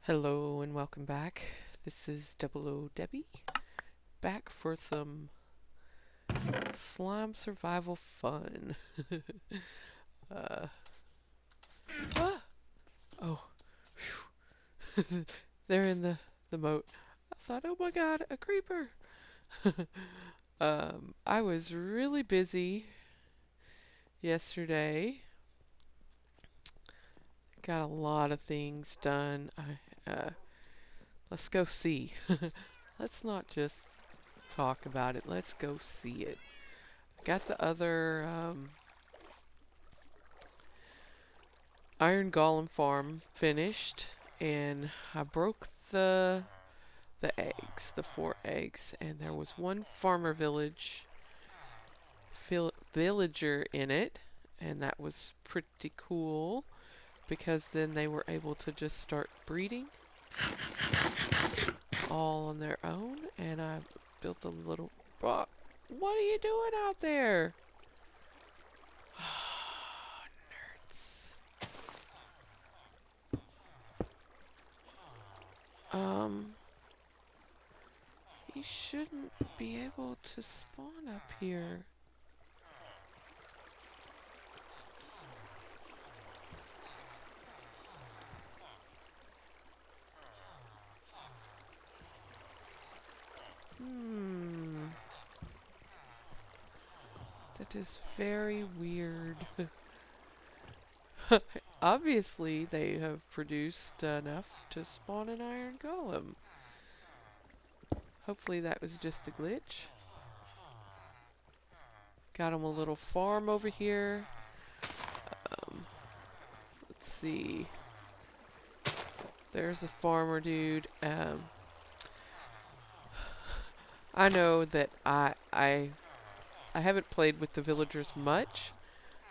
Hello and welcome back. This is Double O Debbie, back for some slime survival fun. uh, ah, oh, they're in the moat. I thought, oh my god, a creeper. I was really busy yesterday. Got a lot of things done. Let's go see. Let's not just talk about it. Let's go see it. Got the other Iron Golem farm finished, and I broke the eggs, the 4 eggs, and there was one farmer villager in it, and that was pretty cool because then they were able to just start breeding all on their own, and I built a little. What are you doing out there? Nerds. Um, he shouldn't be able to spawn up here. Hmm. That is very weird. Obviously, they have produced enough to spawn an iron golem. Hopefully that was just a glitch. Got him a little farm over here. Let's see. There's a farmer dude. I know that I haven't played with the villagers much,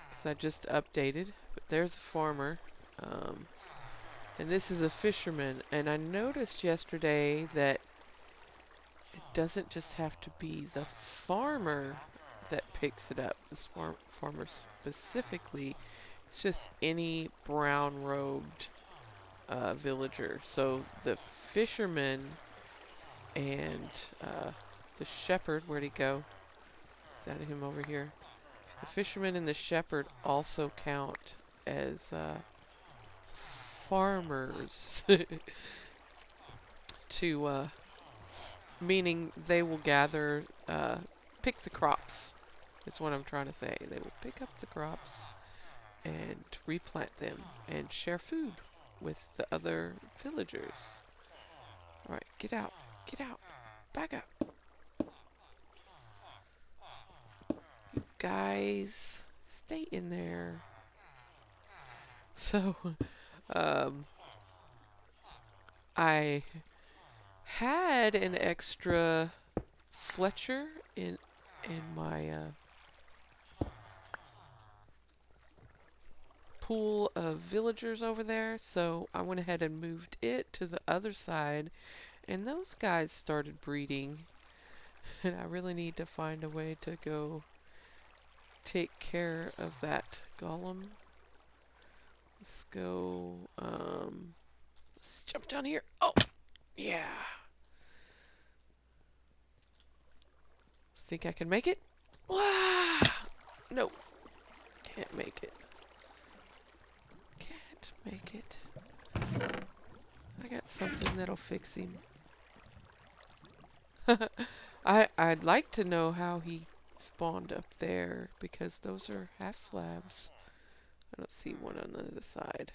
because I just updated. But there's a farmer. And this is a fisherman. And I noticed yesterday that it doesn't just have to be the farmer that picks it up. This farmer specifically. It's just any brown-robed villager. So the fisherman and the shepherd, where'd he go? Is that him over here? The fisherman and the shepherd also count as farmers. to Meaning they will gather, pick the crops. Is what I'm trying to say. They will pick up the crops and replant them and share food with the other villagers. All right, get out, get out, back up, you guys. Stay in there. So, um, I had an extra Fletcher in my pool of villagers over there, so I went ahead and moved it to the other side, and those guys started breeding, and I really need to find a way to go take care of that golem. Let's go, let's jump down here. Oh, yeah. Think I can make it? Wow. No, can't make it. Can't make it. I got something that'll fix him. I'd like to know how he spawned up there, because those are half slabs. I don't see one on the other side.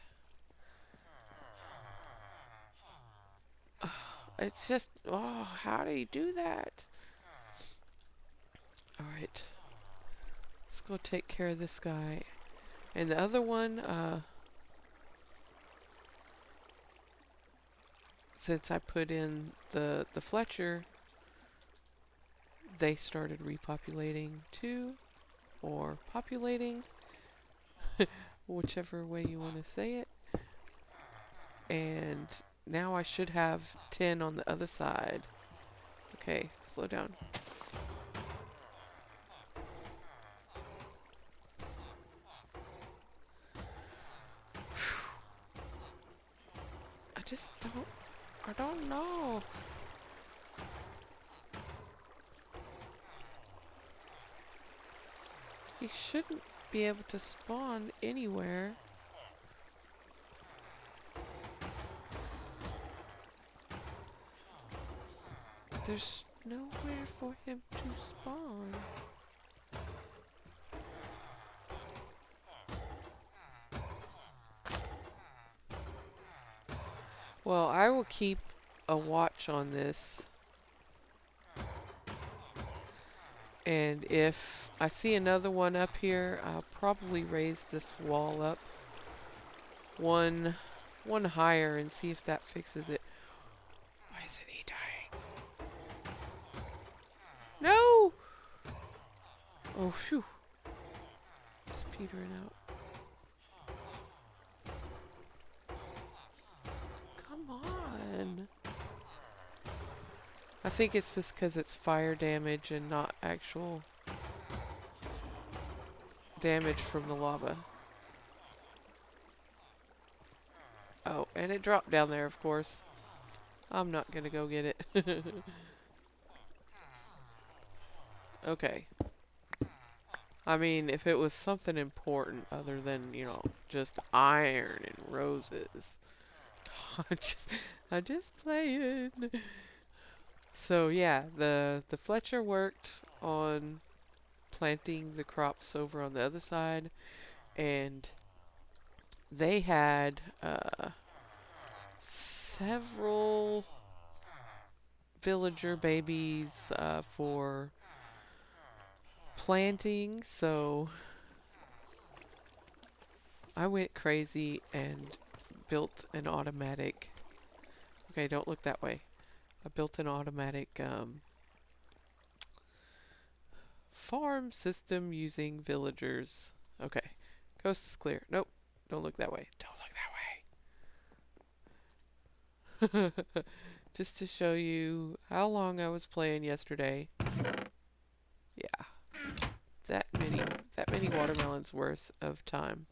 It's just, oh, how did he do that? Alright. Let's go take care of this guy. And the other one, since I put in the Fletcher, they started repopulating too, or populating, whichever way you want to say it. And now I should have 10 on the other side. Okay, slow down. I I don't know. He shouldn't be able to spawn anywhere. There's nowhere for him to spawn. Well, I will keep a watch on this. And if I see another one up here, I'll probably raise this wall up one higher and see if that fixes it. Why isn't he dying? No! Oh, phew. It's petering out. Come on. I think it's just because it's fire damage and not actual damage from the lava. Oh, and it dropped down there, of course. I'm not gonna go get it. Okay. I mean, if it was something important other than, you know, just iron and roses. I'm just playing. So yeah, the Fletcher worked on planting the crops over on the other side, and they had several villager babies for planting, so I went crazy and built an automatic. Okay, don't look that way. I built an automatic farm system using villagers. Okay, coast is clear. Nope, don't look that way. Don't look that way. Just to show you how long I was playing yesterday. Yeah, that many watermelons worth of time.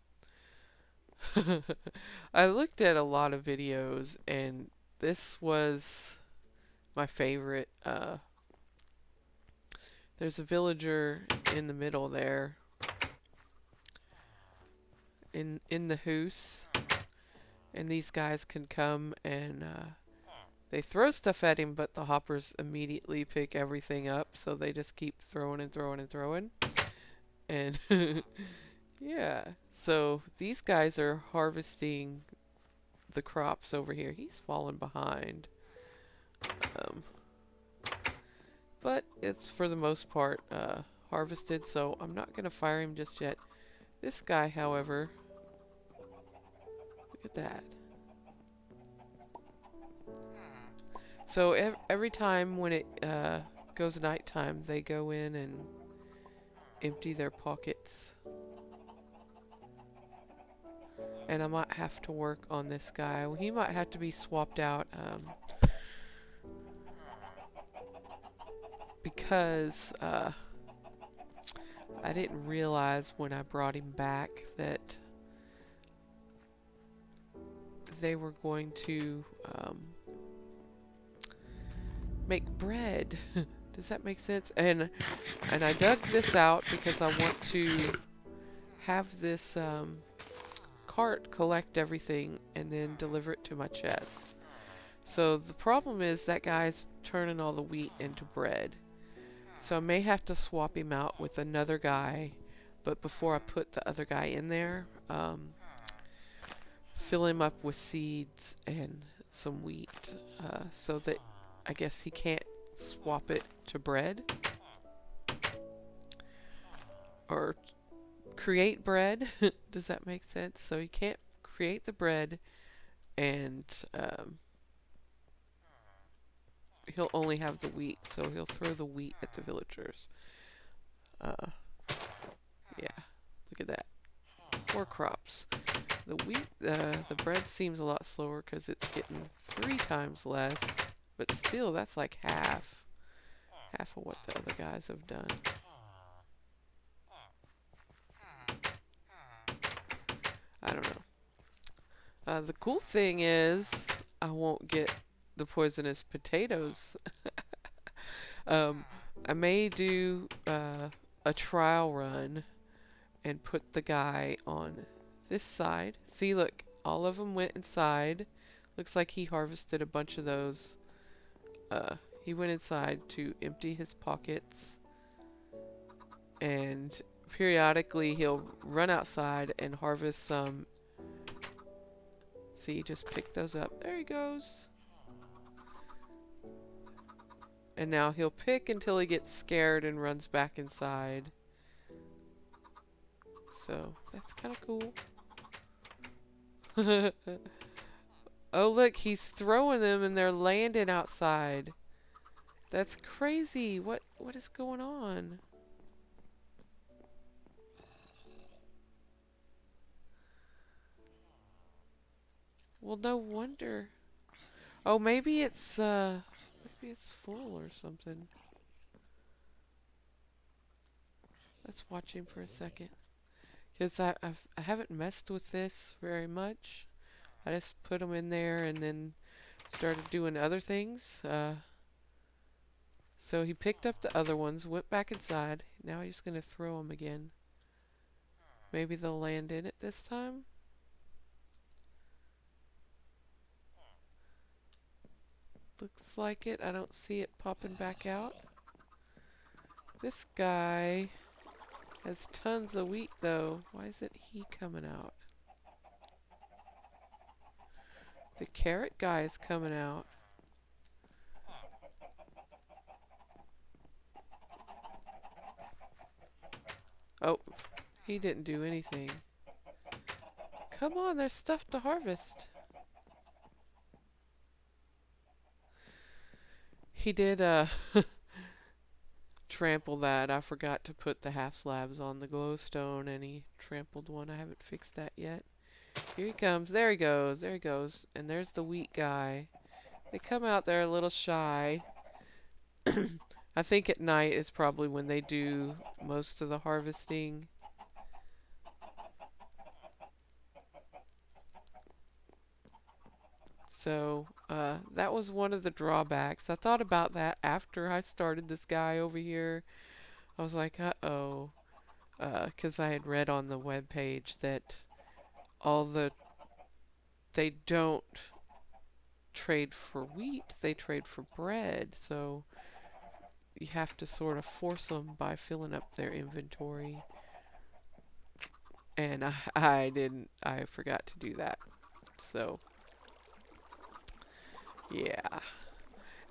I looked at a lot of videos, and this was my favorite. There's a villager in the middle there, in the hoose, and these guys can come and they throw stuff at him, but the hoppers immediately pick everything up, so they just keep throwing and throwing and throwing. And yeah, so these guys are harvesting the crops over here. He's fallen behind. But it's for the most part harvested, so I'm not going to fire him just yet. This guy, however, look at that. So every time when it goes nighttime, they go in and empty their pockets. And I might have to work on this guy. He might have to be swapped out because I didn't realize when I brought him back that they were going to make bread. Does that make sense? And I dug this out because I want to have this cart collect everything and then deliver it to my chest. So the problem is that guy's turning all the wheat into bread. So I may have to swap him out with another guy, but before I put the other guy in there, fill him up with seeds and some wheat so that I guess he can't swap it to bread or create bread. Does that make sense? So he can't create the bread, and he'll only have the wheat, so he'll throw the wheat at the villagers. Yeah, look at that. More crops. The wheat, the bread seems a lot slower because it's getting 3 times less, but still, that's like half of what the other guys have done. I don't know. The cool thing is, I won't get the poisonous potatoes. um, I may do a trial run and put the guy on this side. See, look, all of them went inside. Looks like he harvested a bunch of those. He went inside to empty his pockets, and periodically he'll run outside and harvest some. See, just pick those up. There he goes. And now he'll pick until he gets scared and runs back inside. So that's kind of cool. Oh, look, he's throwing them and they're landing outside. That's crazy. What is going on? Well, no wonder. Oh, maybe it's full or something. Let's watch him for a second. Because I haven't messed with this very much. I just put them in there and then started doing other things. So he picked up the other ones, went back inside. Now he's going to throw them again. Maybe they'll land in it this time. Looks like it. I don't see it popping back out. This guy has tons of wheat though. Why isn't he coming out? The carrot guy is coming out. Oh, he didn't do anything. Come on, there's stuff to harvest. He did trample that. I forgot to put the half slabs on the glowstone and he trampled one. I haven't fixed that yet. Here he comes. There he goes. There he goes. And there's the wheat guy. They come out there a little shy. I think at night is probably when they do most of the harvesting. So that was one of the drawbacks. I thought about that after I started this guy over here. I was like, uh-oh. Because I had read on the webpage that they don't trade for wheat, they trade for bread. So you have to sort of force them by filling up their inventory. And I forgot to do that. So, yeah.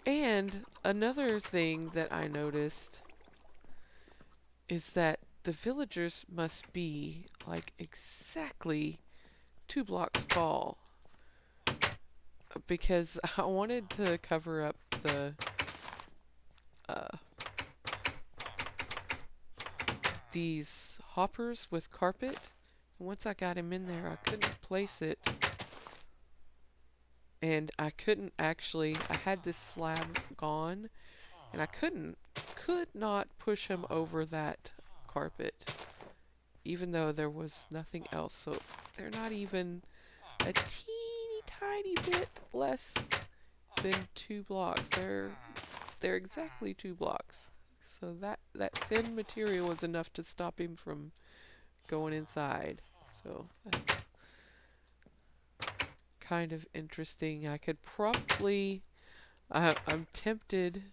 And another thing that I noticed is that the villagers must be like exactly 2 blocks tall. Because I wanted to cover up these hoppers with carpet. And once I got him in there, I couldn't place it. And I had this slab gone, and I could not push him over that carpet, even though there was nothing else. So they're not even a teeny tiny bit less than 2 blocks. They're exactly 2 blocks. So that thin material was enough to stop him from going inside. So that's kind of interesting. I could probably, I'm tempted,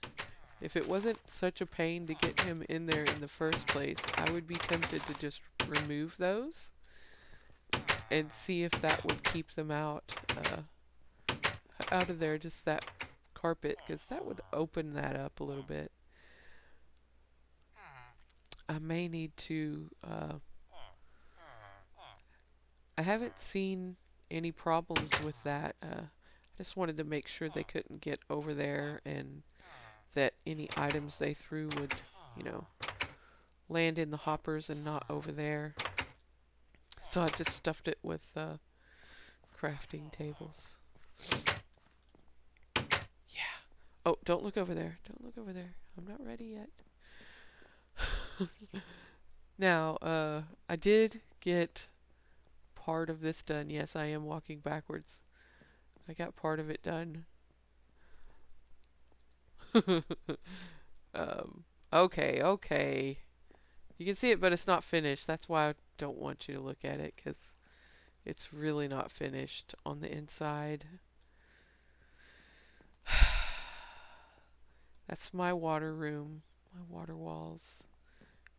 if it wasn't such a pain to get him in there in the first place, I would be tempted to just remove those and see if that would keep them out of there, just that carpet, because that would open that up a little bit. I may need to, I haven't seen any problems with that. I just wanted to make sure they couldn't get over there and that any items they threw would, land in the hoppers and not over there. So I just stuffed it with crafting tables. Yeah. Oh, don't look over there. Don't look over there. I'm not ready yet. Now, I did get part of this done. Yes, I am walking backwards. I got part of it done. Okay, okay. You can see it, but it's not finished. That's why I don't want you to look at it, because it's really not finished on the inside. That's my water room, my water walls.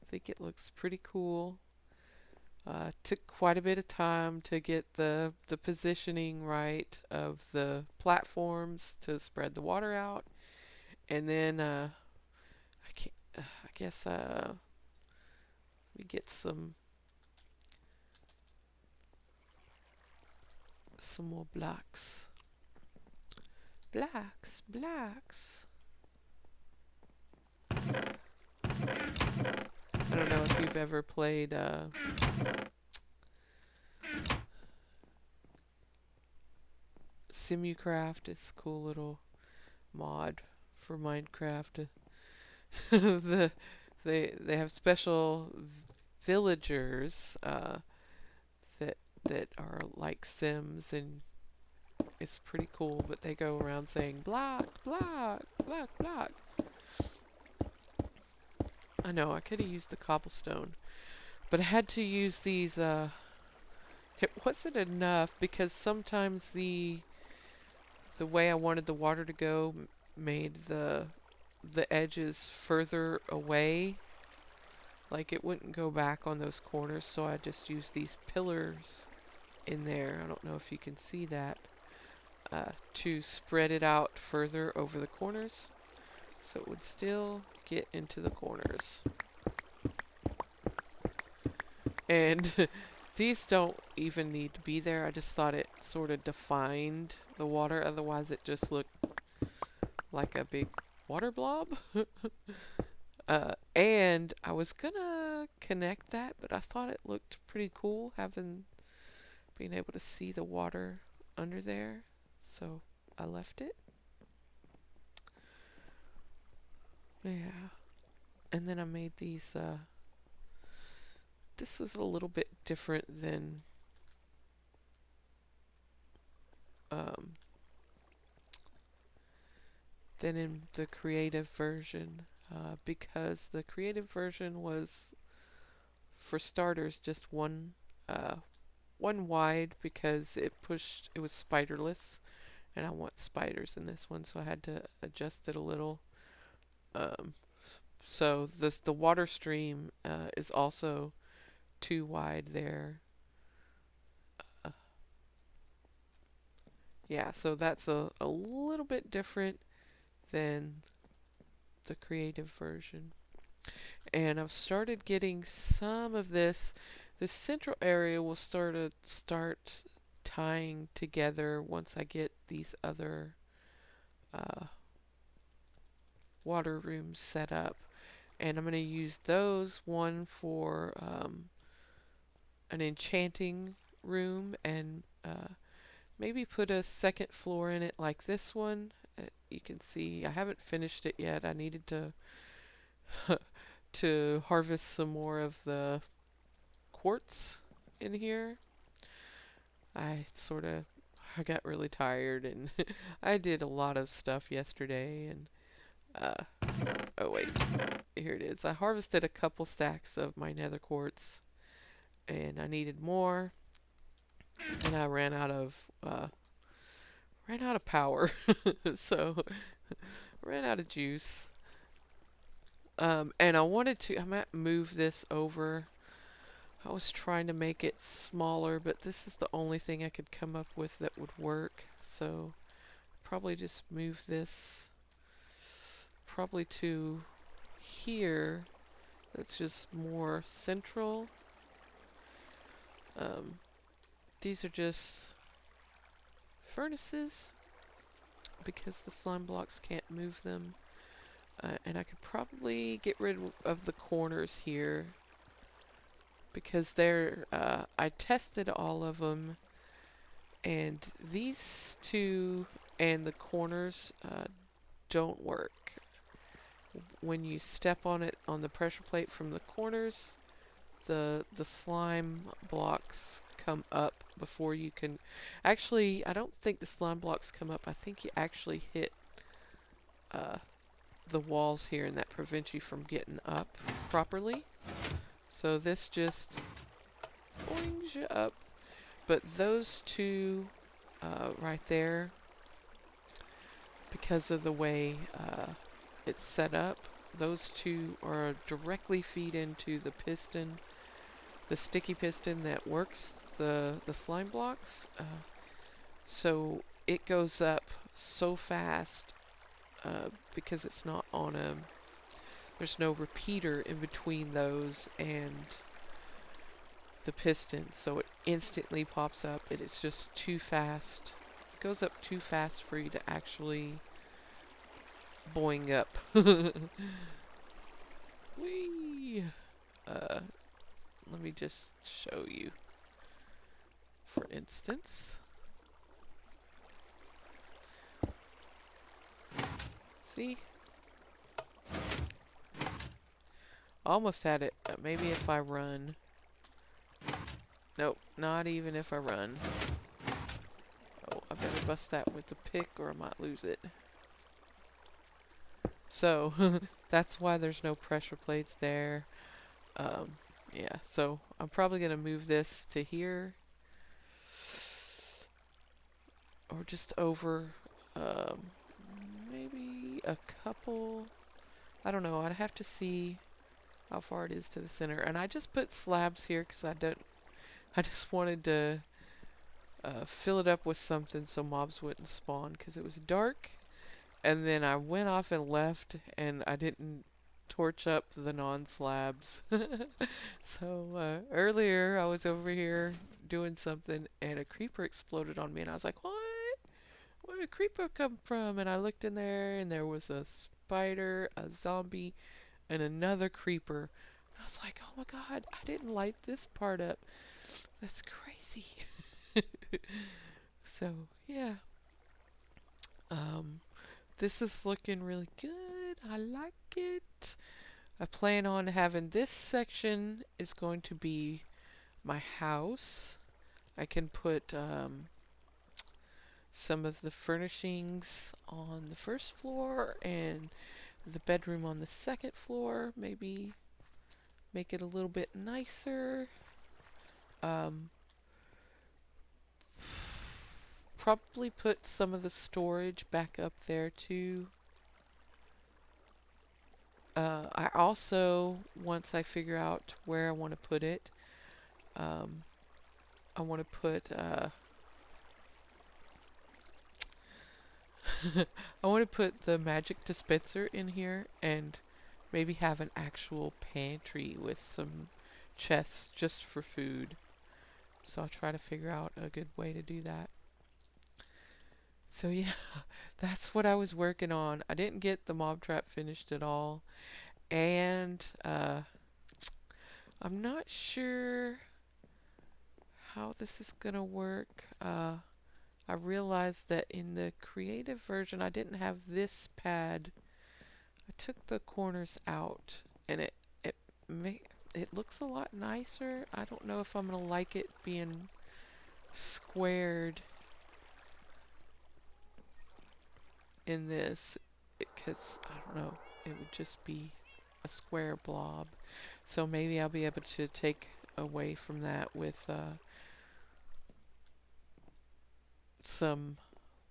I think it looks pretty cool. Took quite a bit of time to get the positioning right of the platforms to spread the water out, and then I guess we get some more blocks. Blocks. I don't know if you've ever played Simucraft. It's a cool little mod for Minecraft. They have special villagers that are like Sims, and it's pretty cool. But they go around saying block. I know I could have used the cobblestone, but I had to use these. It wasn't enough because sometimes the way I wanted the water to go made the edges further away. Like it wouldn't go back on those corners, so I just used these pillars in there. I don't know if you can see that. To spread it out further over the corners, so it would still get into the corners. And these don't even need to be there. I just thought it sort of defined the water. Otherwise, it just looked like a big water blob. And I was gonna connect that, but I thought it looked pretty cool being able to see the water under there. So I left it. Yeah. And then I made these, this was a little bit different than in the creative version, because the creative version was, for starters, just one wide, because it was spiderless, and I want spiders in this one, so I had to adjust it a little. So the water stream is also too wide there. Yeah, so that's a little bit different than the creative version. And I've started getting some of this. The central area will start tying together once I get these other water rooms set up. And I'm going to use those, one for an enchanting room, and maybe put a second floor in it like this one. You can see I haven't finished it yet. I needed to to harvest some more of the quartz in here. I got really tired, and I did a lot of stuff yesterday, and oh wait, here it is. I harvested a couple stacks of my nether quartz, and I needed more, and I ran out of power. So ran out of juice. And I might move this over. I was trying to make it smaller, but this is the only thing I could come up with that would work. So probably just move this probably to here. That's just more central. These are just furnaces because the slime blocks can't move them. And I could probably get rid of the corners here because I tested all of them, and these two and the corners don't work. When you step on it on the pressure plate from the corners, the slime blocks come up before you can. Actually, I don't think the slime blocks come up. I think you actually hit uh, the walls here, and that prevents you from getting up properly. So this just boings you up. But those two right there, because of the way it's set up, those two are directly feed into the piston, the sticky piston that works the slime blocks. So it goes up so fast because it's not on a, there's no repeater in between those and the piston, so it instantly pops up. It is just too fast. It goes up too fast for you to actually boing up. Whee! Let me just show you. For instance, see? Almost had it. Maybe if I run. Nope, not even if I run. Oh, I better bust that with the pick or I might lose it. So, that's why there's no pressure plates there. Yeah, so I'm probably going to move this to here. Or just over, maybe a couple. I don't know, I'd have to see how far it is to the center. And I just put slabs here because I just wanted to fill it up with something so mobs wouldn't spawn because it was dark. And then I went off and left and I didn't torch up the non-slabs. So earlier I was over here doing something and a creeper exploded on me and I was like, what? Where did a creeper come from? And I looked in there and there was a spider, a zombie, and another creeper. I was like, oh my god, I didn't light this part up. That's crazy. So, yeah. This is looking really good. I like it. I plan on having this section is going to be my house. I can put some of the furnishings on the first floor and the bedroom on the second floor. Maybe make it a little bit nicer. Probably put some of the storage back up there too. I also, once I figure out where I want to put it, I want to put I want to put the magic dispenser in here and maybe have an actual pantry with some chests just for food. So I'll try to figure out a good way to do that. So yeah, that's what I was working on. I didn't get the mob trap finished at all. And I'm not sure how this is gonna work. I realized that in the creative version I didn't have this pad. I took the corners out and it looks a lot nicer. I don't know if I'm gonna like it being squared in this because I don't know, it would just be a square blob. So maybe I'll be able to take away from that with some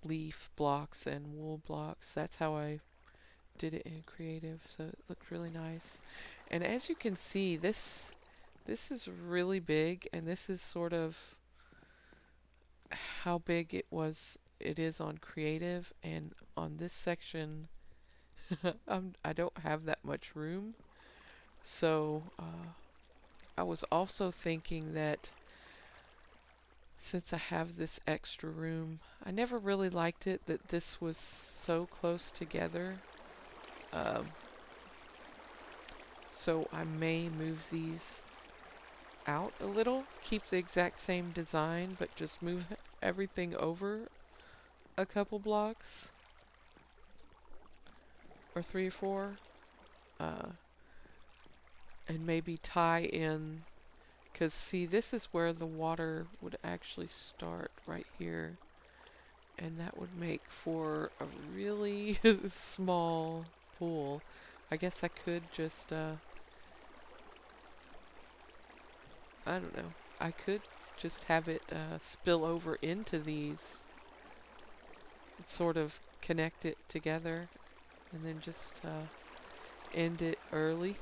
leaf blocks and wool blocks. That's how I did it in creative, so it looked really nice. And as you can see, this is really big, and this is sort of how big it is on creative, and on this section I don't have that much room. So I was also thinking that since I have this extra room, I never really liked it that this was so close together. So I may move these out a little, keep the exact same design, but just move everything over a couple blocks, or 3 or 4, and maybe tie in, 'Cause see, this is where the water would actually start right here. And that would make for a really small pool. I guess I could just, I don't know. I could just have it spill over into these, sort of connect it together, and then just end it early.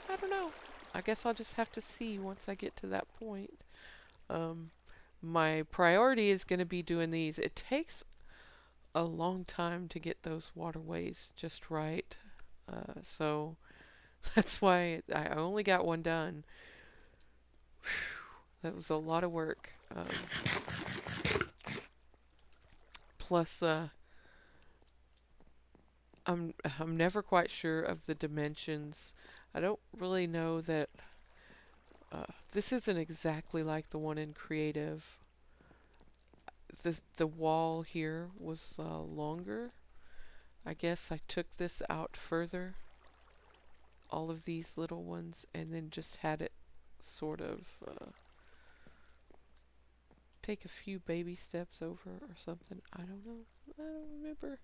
I don't know. I guess I'll just have to see once I get to that point. My priority is going to be doing these. It takes a long time to get those waterways just right. So that's why I only got one done. Whew, that was a lot of work. Plus, I'm never quite sure of the dimensions. I don't really know that this isn't exactly like the one in Creative. The wall here was longer. I guess I took this out further, all of these little ones, and then just had it sort of take a few baby steps over or something. I don't know. I don't remember.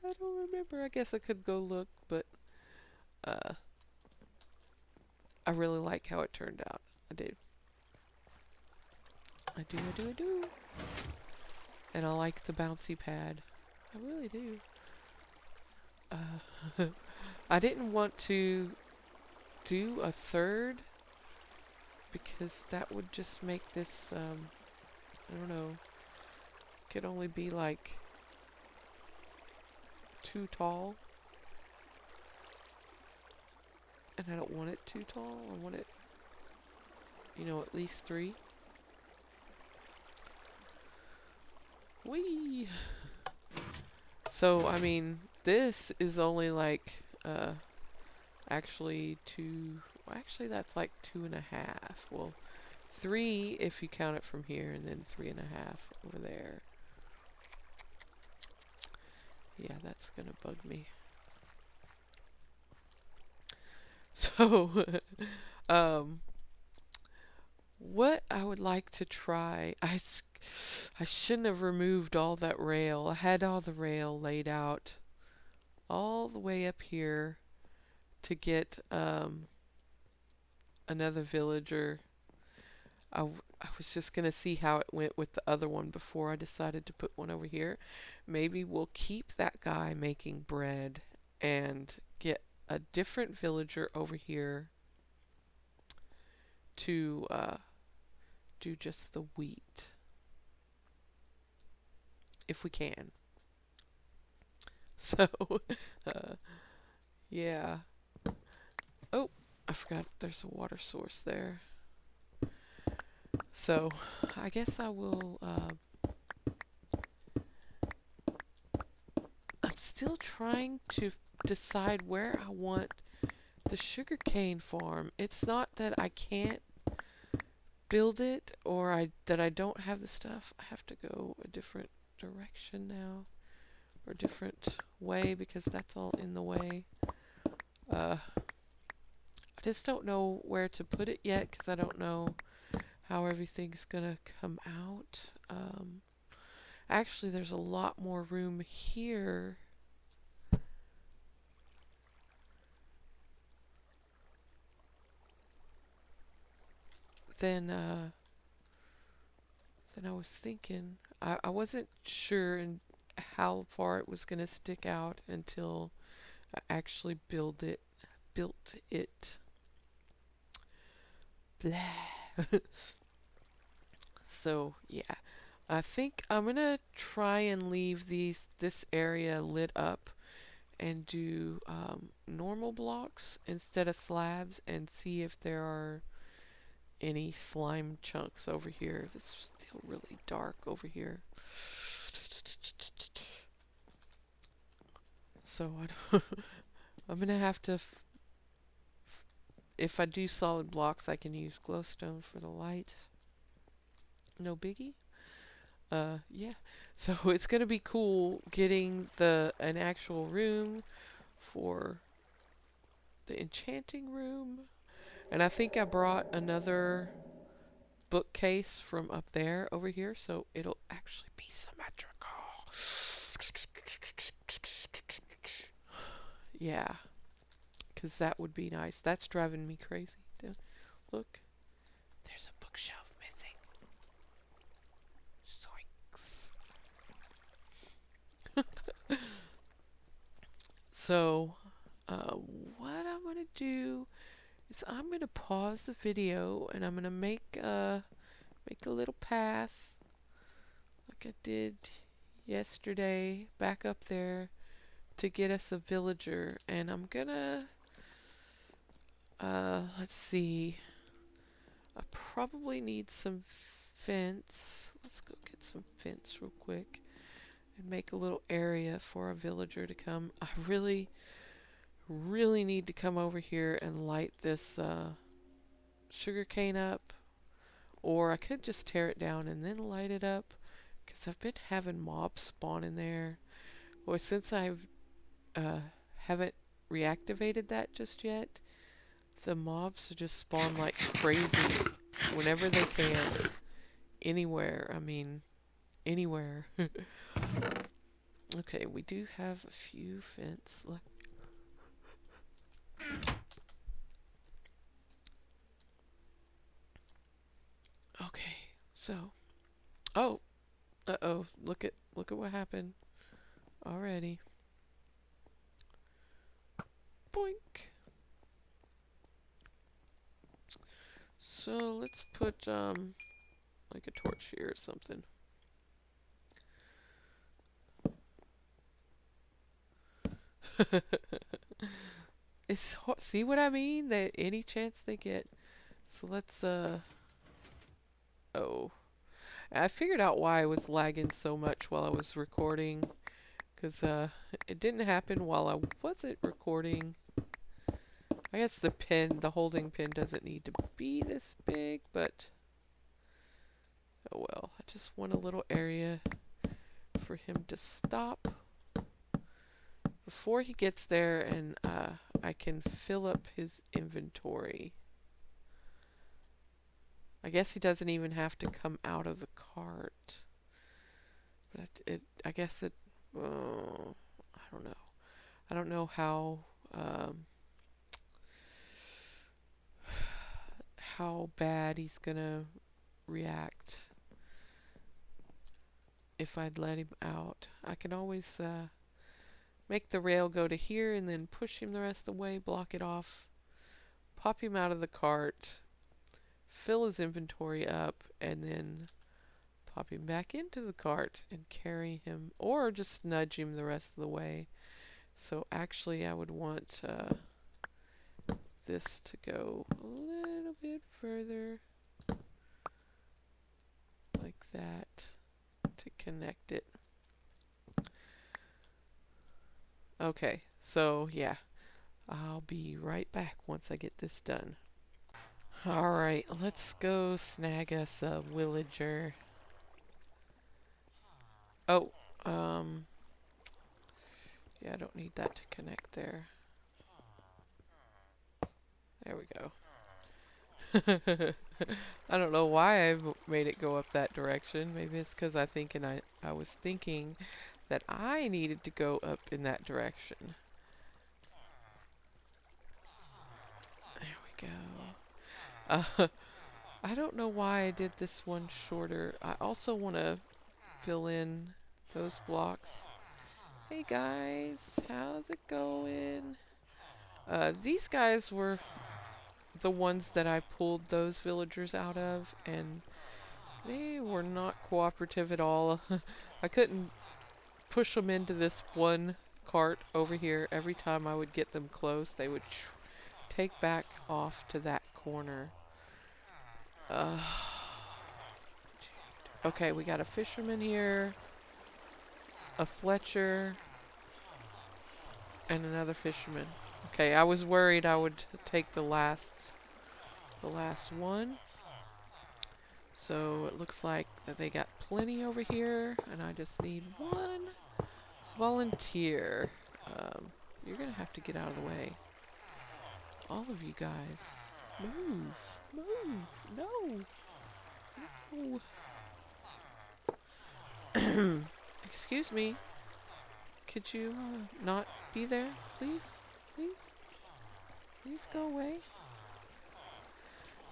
I don't remember. I guess I could go look, but I really like how it turned out. I do. I do, I do, I do. And I like the bouncy pad. I really do. I didn't want to do a third because that would just make this, I don't know, could only be like too tall. And I don't want it too tall. I want it, you know, at least 3. Whee! So, I mean, this is only like, actually actually that's like 2.5. Well, 3 if you count it from here, and then 3.5 over there. Yeah, that's gonna bug me. So, what I would like to try, I shouldn't have removed all that rail. I had all the rail laid out all the way up here to get another villager. I was just going to see how it went with the other one before I decided to put one over here. Maybe we'll keep that guy making bread and get a different villager over here to do just the wheat. If we can. So, yeah. Oh, I forgot there's a water source there. So, I guess I will, I'm still trying to decide where I want the sugarcane farm. It's not that I can't build it or that I don't have the stuff. I have to go a different direction now, or different way, because that's all in the way. I just don't know where to put it yet, because I don't know how everything's gonna come out. Actually, there's a lot more room here than I was thinking. I wasn't sure in how far it was gonna stick out until I actually built it. Blah. So yeah, I think I'm gonna try and leave this area lit up and do normal blocks instead of slabs, and see if there are any slime chunks over here. This is still really dark over here. So I'm gonna have to, if I do solid blocks, I can use glowstone for the light. No biggie. Yeah. So it's gonna be cool getting an actual room for the enchanting room. And I think I brought another bookcase from up there over here, so it'll actually be symmetrical. Yeah, because that would be nice. That's driving me crazy. Look, there's a bookshelf missing. Zoinks. So, what I'm going to do is I'm going to pause the video and I'm going to make a little path like I did yesterday back up there to get us a villager. And I'm going to, let's see, I probably need some fence. Let's go get some fence real quick and make a little area for a villager to come. I really need to come over here and light this sugar cane up, or I could just tear it down and then light it up, because I've been having mobs spawn in there. Well, since I haven't reactivated that just yet, the mobs just spawn like crazy whenever they can, anywhere. I mean, anywhere. Okay, we do have a few fence left. Okay, so, oh, uh-oh, look at what happened already. Boink. So let's put like a torch here or something. It's see what I mean? That any chance they get. So let's oh, I figured out why I was lagging so much while I was recording, because it didn't happen while I wasn't recording. I guess the holding pin doesn't need to be this big, but oh well. I just want a little area for him to stop before he gets there, and I can fill up his inventory. I guess he doesn't even have to come out of the cart. But I guess it, I don't know. I don't know how bad he's gonna react if I'd let him out. I can always make the rail go to here and then push him the rest of the way, block it off, pop him out of the cart, fill his inventory up, and then pop him back into the cart and carry him, or just nudge him the rest of the way. So actually I would want this to go a little bit further, like that, to connect it. Okay, so yeah, I'll be right back once I get this done. Alright, let's go snag us a villager. Oh, yeah, I don't need that to connect there. There we go. I don't know why I made it go up that direction. Maybe it's because I was thinking that I needed to go up in that direction. There we go. I don't know why I did this one shorter. I also want to fill in those blocks. Hey guys, how's it going? These guys were the ones that I pulled those villagers out of, and they were not cooperative at all. I couldn't push them into this one cart over here. Every time I would get them close, they would take back off to that corner. Okay, we got a fisherman here, a Fletcher, and another fisherman. Okay, I was worried I would take the last one. So it looks like that they got plenty over here, and I just need one volunteer. You're gonna have to get out of the way. all of you guys. Move. Move. No. No. Excuse me. Could you not be there, please? Please? Please go away.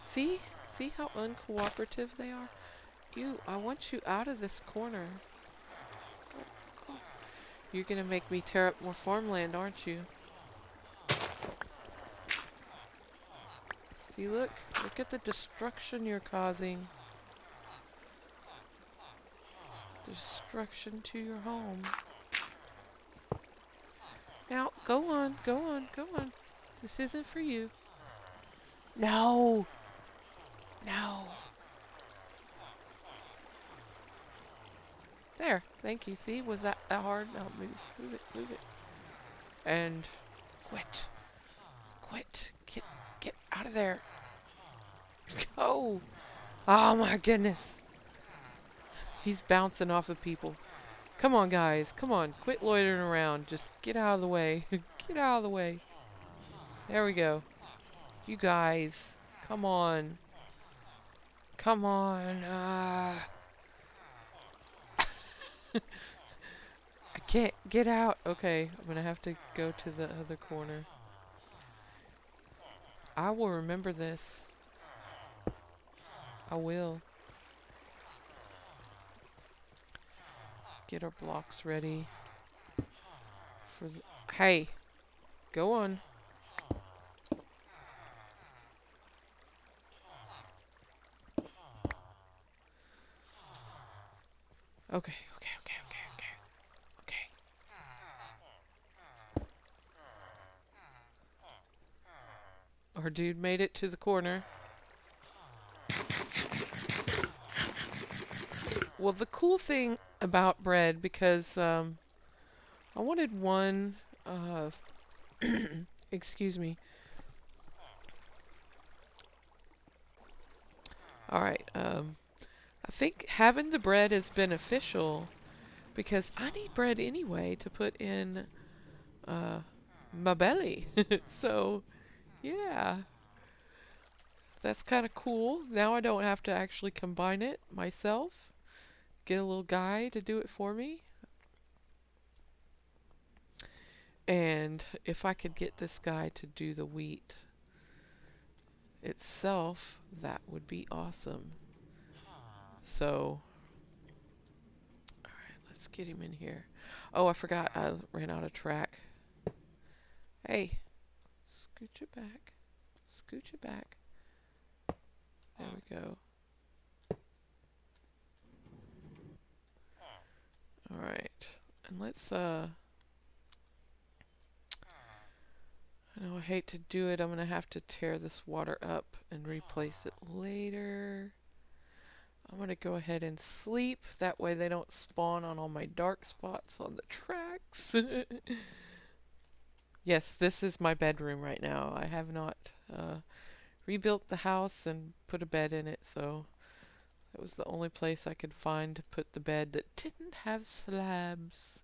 See? See how uncooperative they are? I want you out of this corner. Go, go. You're gonna make me tear up more farmland, aren't you? See, look at the destruction you're causing. Destruction to your home. Now, go on, go on, go on. This isn't for you. No! No! There, thank you. See, was that hard? No, move it, move it. And quit. Quit. Get out of there. Go! Oh my goodness. He's bouncing off of people. Come on, guys. Come on. Quit loitering around. Just get out of the way. Get out of the way. There we go. You guys. Come on. Come on. I can't get out. Okay, I'm gonna have to go to the other corner. I will remember this. I will. Get our blocks ready. Hey, go on. Okay. Our dude made it to the corner. Well, the cool thing about bread, because I wanted one, excuse me. Alright, I think having the bread is beneficial because I need bread anyway to put in my belly. So, yeah. That's kind of cool. Now I don't have to actually combine it myself. Get a little guy to do it for me. And if I could get this guy to do the wheat itself, that would be awesome. So, alright, let's get him in here. Oh, I forgot I ran out of track. Hey, scooch it back. Scooch it back. There we go. Alright, and let's, I know I hate to do it. I'm going to have to tear this water up and replace it later. I'm going to go ahead and sleep. That way they don't spawn on all my dark spots on the tracks. Yes, this is my bedroom right now. I have not rebuilt the house and put a bed in it, so that was the only place I could find to put the bed that didn't have slabs.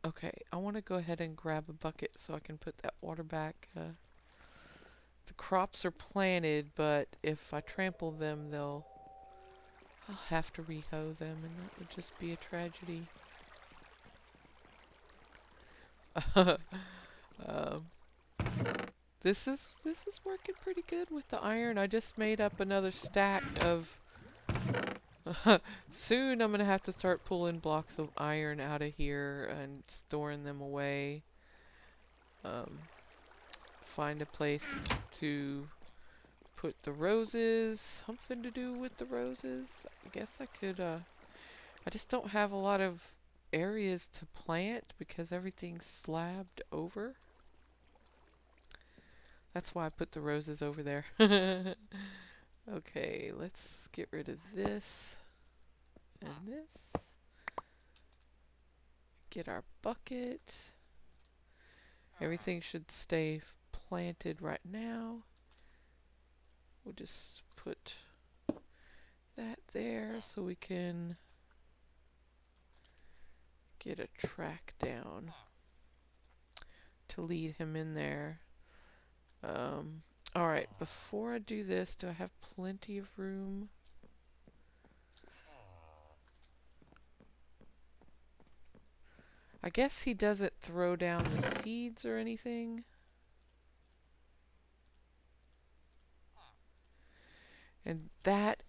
Okay, I want to go ahead and grab a bucket so I can put that water back. The crops are planted, but if I trample them, I'll have to re-hoe them, and that would just be a tragedy. This is working pretty good with the iron. I just made up another stack of. Soon I'm gonna have to start pulling blocks of iron out of here and storing them away. Find a place to put the roses. Something to do with the roses. I guess I could. I just don't have a lot of areas to plant because everything's slabbed over. That's why I put the roses over there. Okay, let's get rid of this and this. Get our bucket. Everything should stay planted right now. We'll just put that there so we can get a track down. to lead him in there. Alright, before I do this, do I have plenty of room? I guess he doesn't throw down the seeds or anything. And that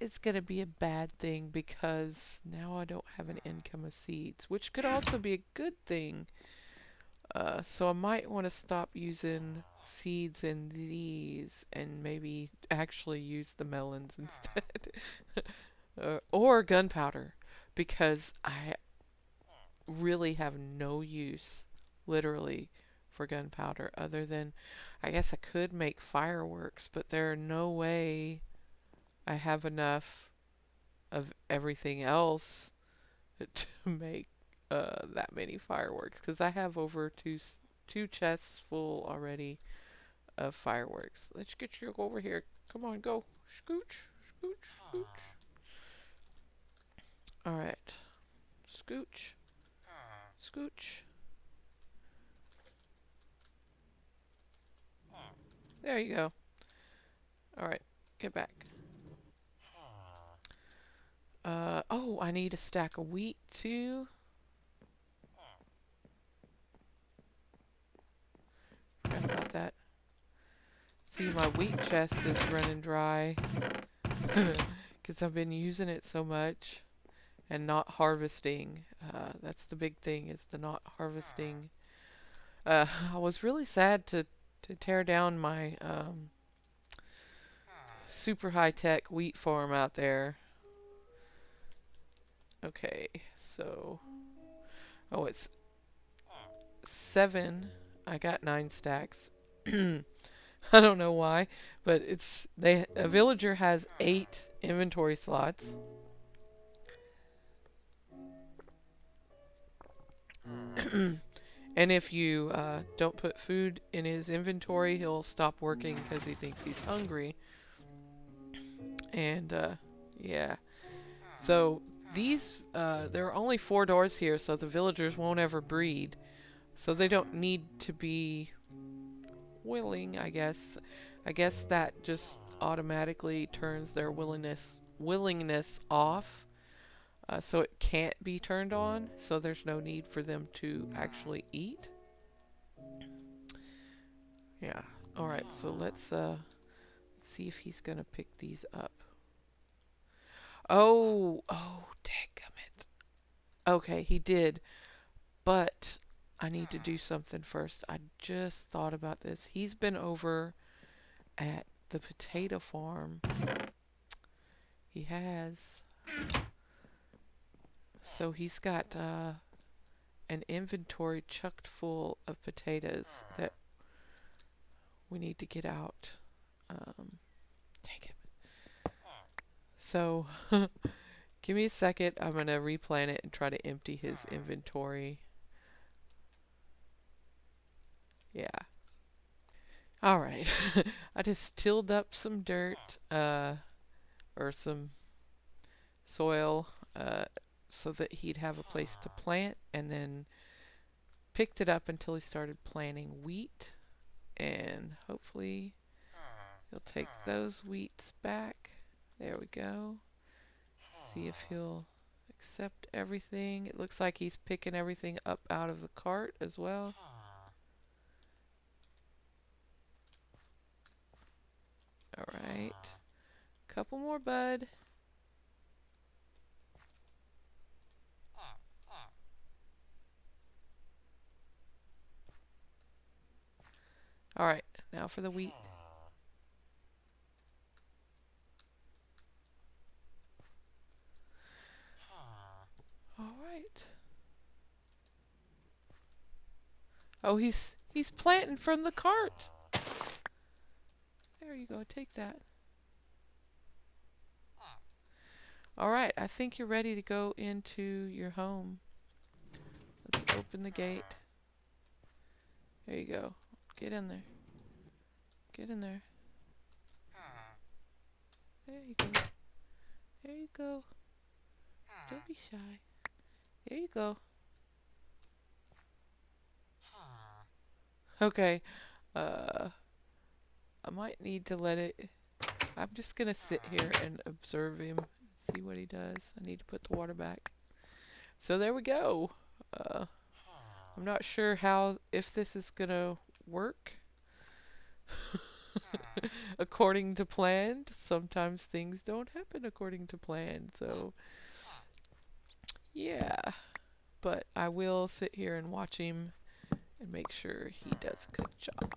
is going to be a bad thing because now I don't have an income of seeds, which could also be a good thing. So I might want to stop using seeds in these and maybe actually use the melons instead. Or gunpowder, because I really have no use, literally, for gunpowder other than I guess I could make fireworks, but there are no way I have enough of everything else to make that many fireworks, because I have over two chests full already of fireworks. Let's get you over here. Come on, go. Scooch, scooch, scooch. All right. Scooch. Scooch. There you go. Alright, get back. Oh, I need a stack of wheat too. Forgot about that. See, my wheat chest is running dry. Because I've been using it so much and not harvesting. That's the big thing, is the not harvesting. I was really sad to tear down my super high-tech wheat farm out there. Okay, so... Oh, it's 7. I got 9 stacks. I don't know why, but a villager has 8 inventory slots. And if you don't put food in his inventory, he'll stop working because he thinks he's hungry. And yeah, so these there are only 4 doors here, so the villagers won't ever breed. So they don't need to be willing, I guess. I guess that just automatically turns their willingness off, so it can't be turned on, so there's no need for them to actually eat. Yeah. Alright, so let's see if he's gonna pick these up. Oh, dadgummit. Okay, he did, but I need to do something first. I just thought about this. He's been over at the potato farm. He has. So he's got an inventory chucked full of potatoes that we need to get out. Take it. So give me a second. I'm going to replan it and try to empty his inventory. Yeah. Alright. I just tilled up some dirt, or some soil, so that he'd have a place to plant, and then picked it up until he started planting wheat, and hopefully he'll take those wheats back. There we go. See if he'll accept everything. It looks like he's picking everything up out of the cart as well. Alright. Couple more, bud. Alright, now for the wheat. Alright. Oh, he's planting from the cart. There you go, take that. Alright, I think you're ready to go into your home. Let's open the gate. There you go. Get in there. Get in there. There you go. There you go. Don't be shy. There you go. Okay. Uh, I might need to let it. I'm just gonna sit here and observe him, see what he does. I need to put the water back. So there we go. Uh, I'm not sure if this is gonna work according to plan. Sometimes things don't happen according to plan. So yeah, but I will sit here and watch him and make sure he does a good job.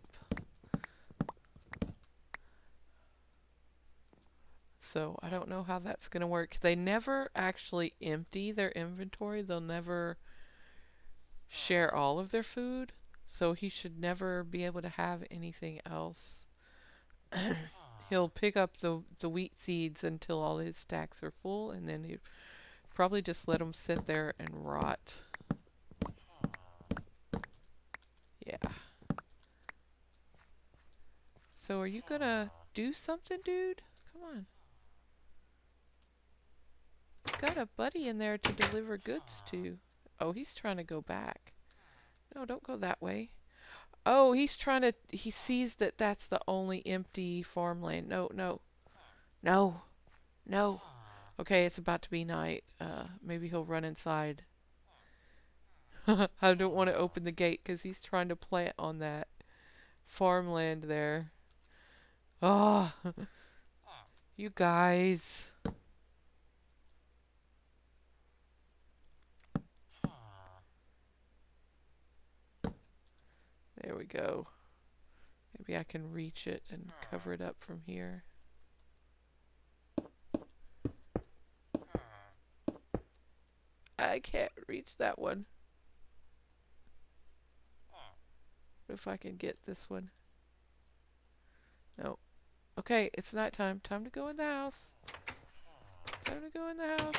So I don't know how that's going to work. They never actually empty their inventory. They'll never share all of their food. So he should never be able to have anything else. He'll pick up the wheat seeds until all his stacks are full, and then he probably just let them sit there and rot. Yeah. So are you gonna do something, dude? Come on. Got a buddy in there to deliver goods to. Oh, he's trying to go back. No, don't go that way. Oh, he sees that that's the only empty farmland. No, no, no, no. Okay, it's about to be night. Maybe he'll run inside. I don't want to open the gate because he's trying to plant on that farmland there. Oh, you guys. There we go. Maybe I can reach it and cover it up from here. I can't reach that one. What if I can get this one? No. Okay, it's nighttime. Time to go in the house. Time to go in the house.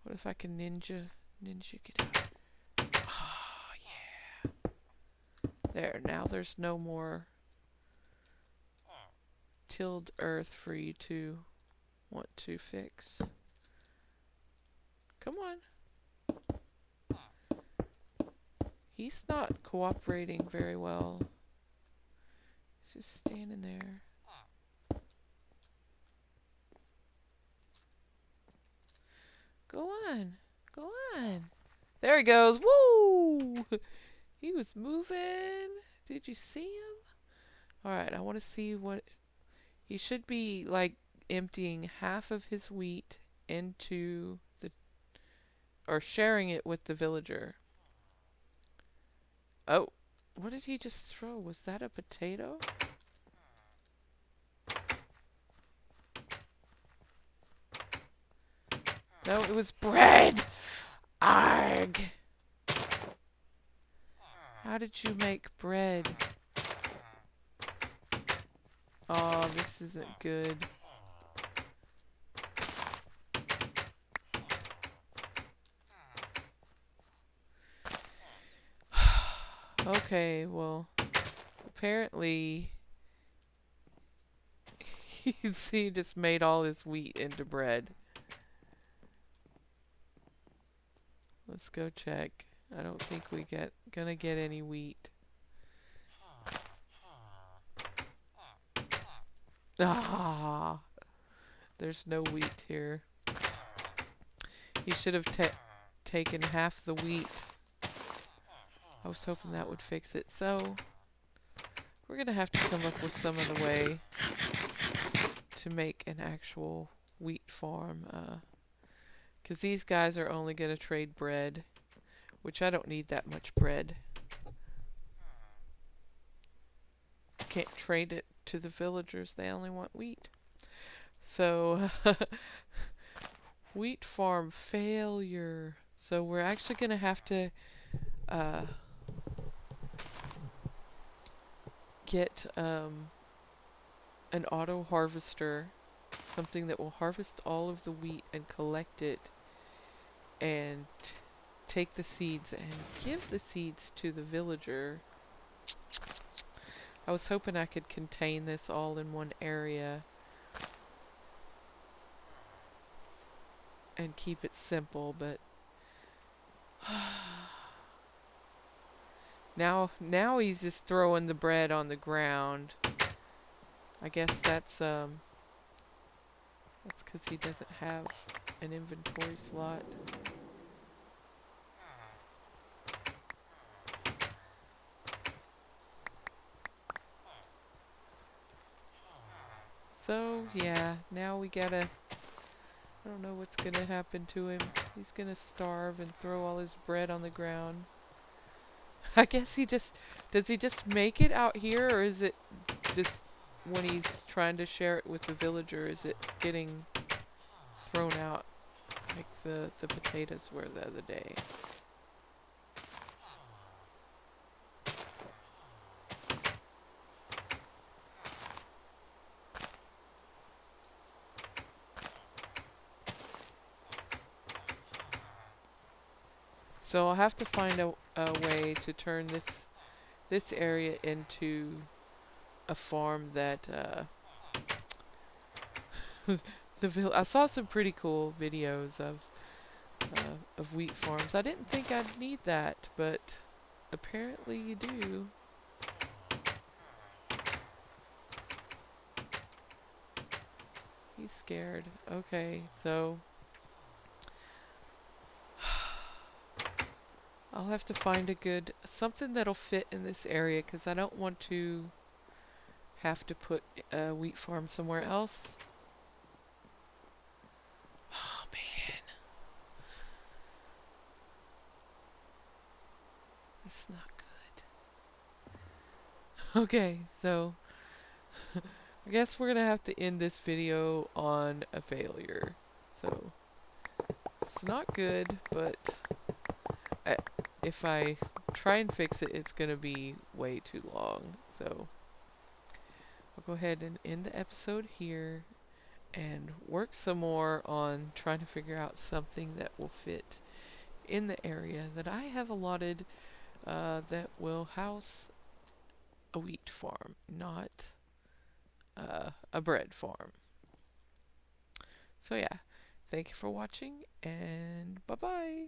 What if I can ninja get out? Ah, yeah. There, now there's no more tilled earth for you to want to fix. Come on. He's not cooperating very well. He's just standing there. Go on. Go on. There he goes. Woo! He was moving. Did you see him? Alright, I want to see what... He should be, like, emptying half of his wheat into the... or sharing it with the villager. Oh, what did he just throw? Was that a potato? No, it was bread! Arg! How did you make bread? Oh, this isn't good. Okay, well, apparently he just made all his wheat into bread. Let's go check. I don't think gonna get any wheat. Ah, there's no wheat here. He should have taken half the wheat. I was hoping that would fix it. So, we're gonna have to come up with some other way to make an actual wheat farm. Because these guys are only gonna trade bread, which I don't need that much bread. Can't trade it to the villagers. They only want wheat. So, wheat farm failure. So we're actually gonna have to get an auto harvester, something that will harvest all of the wheat and collect it and take the seeds and give the seeds to the villager. I was hoping I could contain this all in one area and keep it simple, but Now he's just throwing the bread on the ground. I guess that's 'cause he doesn't have an inventory slot. So, yeah, now we gotta... I don't know what's gonna happen to him. He's gonna starve and throw all his bread on the ground. I guess he just... Does he just make it out here, or is it just when he's trying to share it with the villager, is it getting thrown out like the potatoes were the other day? So I'll have to find a way to turn this area into a farm that I saw some pretty cool videos of wheat farms. I didn't think I'd need that, but apparently you do. He's scared. Okay, so I'll have to find something that'll fit in this area, because I don't want to have to put a wheat farm somewhere else. Oh man. It's not good. Okay, so I guess we're gonna have to end this video on a failure. So it's not good, but if I try and fix it, it's gonna be way too long. So I'll go ahead and end the episode here and work some more on trying to figure out something that will fit in the area that I have allotted that will house a wheat farm, not a bread farm. So yeah, thank you for watching, and bye-bye.